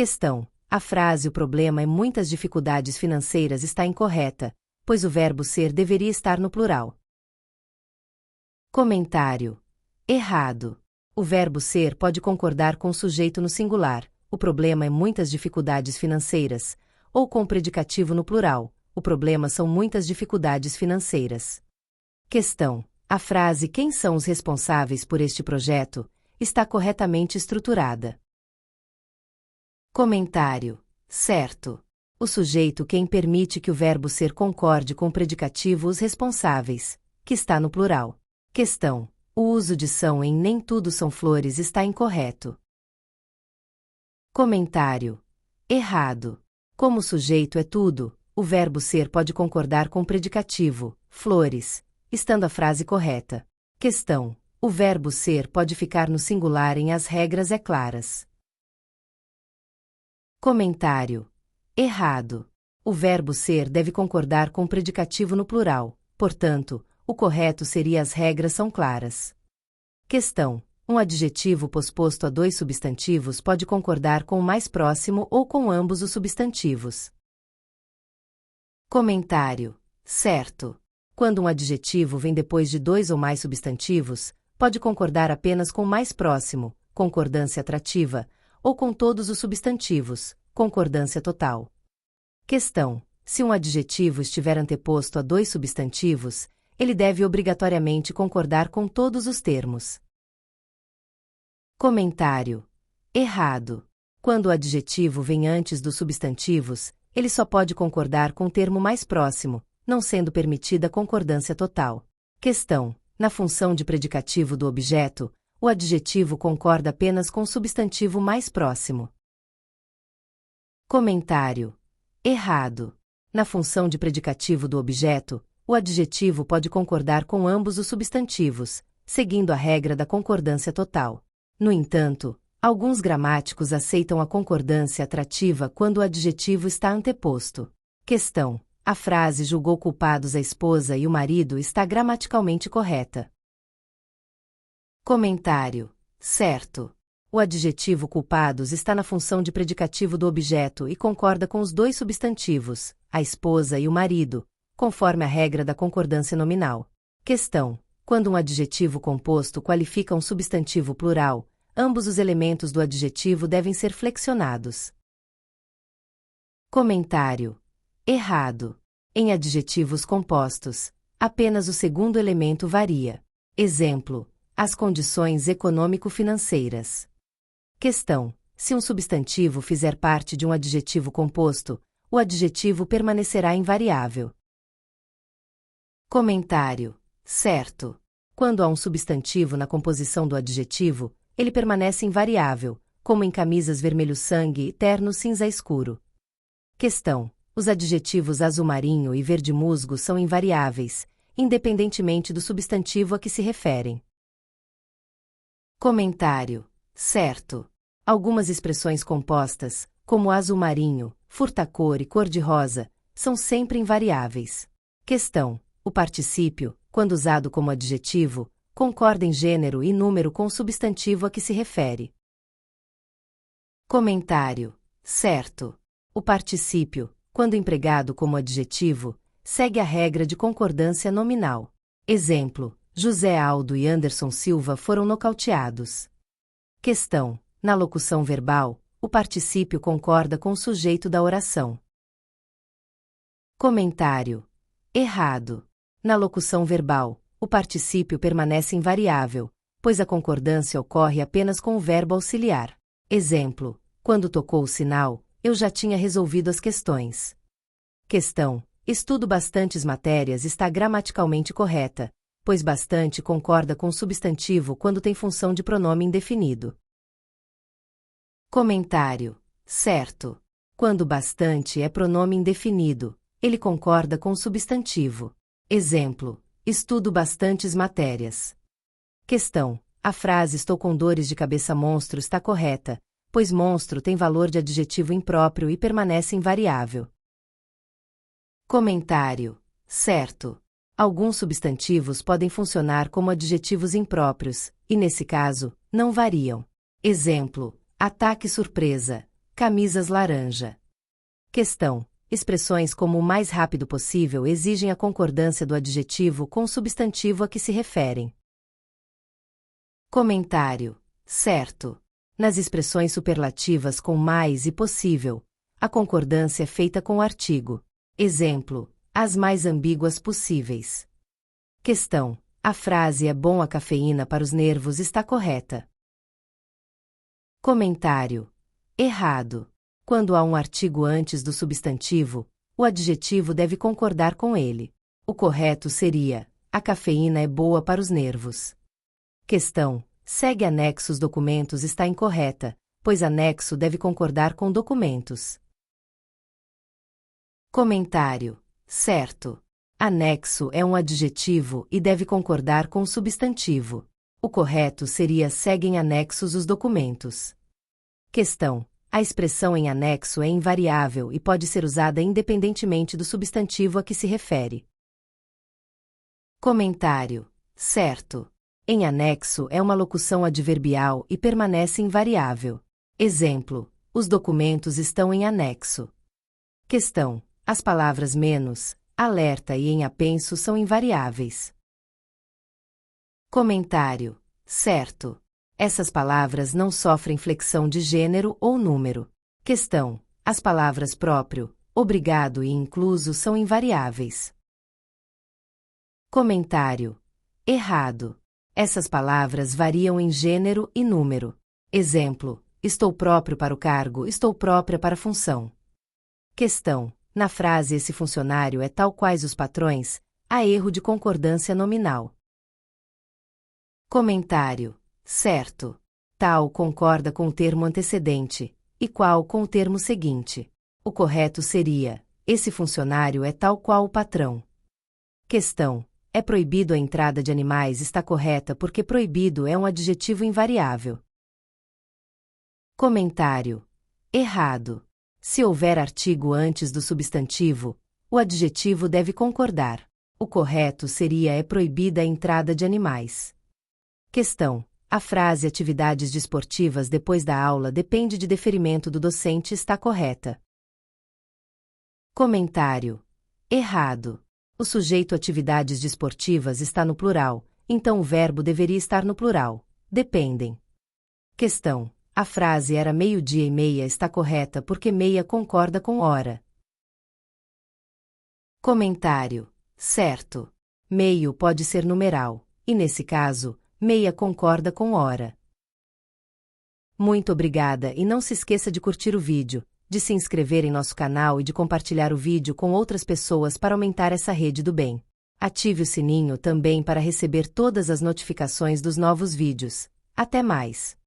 Questão: a frase "o problema é muitas dificuldades financeiras" está incorreta, pois o verbo ser deveria estar no plural. Comentário: errado. O verbo ser pode concordar com o sujeito no singular, "o problema é muitas dificuldades financeiras", ou com o predicativo no plural, "o problema são muitas dificuldades financeiras". Questão: a frase "quem são os responsáveis por este projeto" está corretamente estruturada. Comentário: certo. O sujeito quem permite que o verbo ser concorde com o predicativo os responsáveis, que está no plural. Questão: o uso de são em "nem tudo são flores" está incorreto. Comentário: errado. Como o sujeito é tudo, o verbo ser pode concordar com o predicativo, flores, estando a frase correta. Questão: o verbo ser pode ficar no singular em "as regras é claras". Comentário: errado. O verbo ser deve concordar com o predicativo no plural, portanto, o correto seria "as regras são claras". Questão: um adjetivo posposto a dois substantivos pode concordar com o mais próximo ou com ambos os substantivos. Comentário: certo. Quando um adjetivo vem depois de dois ou mais substantivos, pode concordar apenas com o mais próximo, concordância atrativa, ou com todos os substantivos, concordância total. Questão: se um adjetivo estiver anteposto a dois substantivos, ele deve obrigatoriamente concordar com todos os termos. Comentário: errado. Quando o adjetivo vem antes dos substantivos, ele só pode concordar com o termo mais próximo, não sendo permitida concordância total. Questão: na função de predicativo do objeto, o adjetivo concorda apenas com o substantivo mais próximo. Comentário: errado. Na função de predicativo do objeto, o adjetivo pode concordar com ambos os substantivos, seguindo a regra da concordância total. No entanto, alguns gramáticos aceitam a concordância atrativa quando o adjetivo está anteposto. Questão: a frase "julgou culpados a esposa e o marido" está gramaticalmente correta. Comentário: certo. O adjetivo culpados está na função de predicativo do objeto e concorda com os dois substantivos, a esposa e o marido, conforme a regra da concordância nominal. Questão: quando um adjetivo composto qualifica um substantivo plural, ambos os elementos do adjetivo devem ser flexionados. Comentário: errado. Em adjetivos compostos, apenas o segundo elemento varia. Exemplo: as condições econômico-financeiras. Questão: se um substantivo fizer parte de um adjetivo composto, o adjetivo permanecerá invariável. Comentário: certo. Quando há um substantivo na composição do adjetivo, ele permanece invariável, como em camisas vermelho sangue e terno cinza escuro. Questão: os adjetivos azul marinho e verde musgo são invariáveis, independentemente do substantivo a que se referem. Comentário: certo. Algumas expressões compostas, como azul marinho, furta-cor e cor-de-rosa, são sempre invariáveis. Questão: o particípio, quando usado como adjetivo, concorda em gênero e número com o substantivo a que se refere. Comentário: certo. O particípio, quando empregado como adjetivo, segue a regra de concordância nominal. Exemplo: José Aldo e Anderson Silva foram nocauteados. Questão: na locução verbal, o particípio concorda com o sujeito da oração. Comentário: errado. Na locução verbal, o particípio permanece invariável, pois a concordância ocorre apenas com o verbo auxiliar. Exemplo: quando tocou o sinal, eu já tinha resolvido as questões. Questão: estudo bastantes matérias está gramaticalmente correta, pois bastante concorda com o substantivo quando tem função de pronome indefinido. Comentário: certo. Quando bastante é pronome indefinido, ele concorda com o substantivo. Exemplo: estudo bastantes matérias. Questão: a frase "estou com dores de cabeça monstro" está correta, pois monstro tem valor de adjetivo impróprio e permanece invariável. Comentário: certo. Alguns substantivos podem funcionar como adjetivos impróprios, e nesse caso, não variam. Exemplo: ataque surpresa, camisas laranja. Questão: expressões como o mais rápido possível exigem a concordância do adjetivo com o substantivo a que se referem. Comentário: certo. Nas expressões superlativas com mais e possível, a concordância é feita com o artigo. Exemplo: as mais ambíguas possíveis. Questão: a frase "é bom a cafeína para os nervos" está correta. Comentário: errado. Quando há um artigo antes do substantivo, o adjetivo deve concordar com ele. O correto seria: a cafeína é boa para os nervos. Questão: segue anexos documentos está incorreta, pois anexo deve concordar com documentos. Comentário: certo. Anexo é um adjetivo e deve concordar com o substantivo. O correto seria: seguem anexos os documentos. Questão: a expressão em anexo é invariável e pode ser usada independentemente do substantivo a que se refere. Comentário: certo. Em anexo é uma locução adverbial e permanece invariável. Exemplo: os documentos estão em anexo. Questão: as palavras menos, alerta e em apenso são invariáveis. Comentário: certo. Essas palavras não sofrem flexão de gênero ou número. Questão: as palavras próprio, obrigado e incluso são invariáveis. Comentário: errado. Essas palavras variam em gênero e número. Exemplo: estou próprio para o cargo, estou própria para a função. Questão: na frase esse funcionário é tal quais os patrões, há erro de concordância nominal. Comentário: certo. Tal concorda com o termo antecedente, e qual com o termo seguinte. O correto seria: esse funcionário é tal qual o patrão. Questão: é proibido a entrada de animais está correta porque proibido é um adjetivo invariável. Comentário: errado. Se houver artigo antes do substantivo, o adjetivo deve concordar. O correto seria: é proibida a entrada de animais. Questão: a frase atividades desportivas depois da aula depende de deferimento do docente está correta. Comentário: errado. O sujeito atividades desportivas está no plural, então o verbo deveria estar no plural. Dependem. Questão: a frase era meio-dia e meia está correta porque meia concorda com hora. Comentário: certo. Meio pode ser numeral, e nesse caso, meia concorda com hora. Muito obrigada e não se esqueça de curtir o vídeo, de se inscrever em nosso canal e de compartilhar o vídeo com outras pessoas para aumentar essa rede do bem. Ative o sininho também para receber todas as notificações dos novos vídeos. Até mais!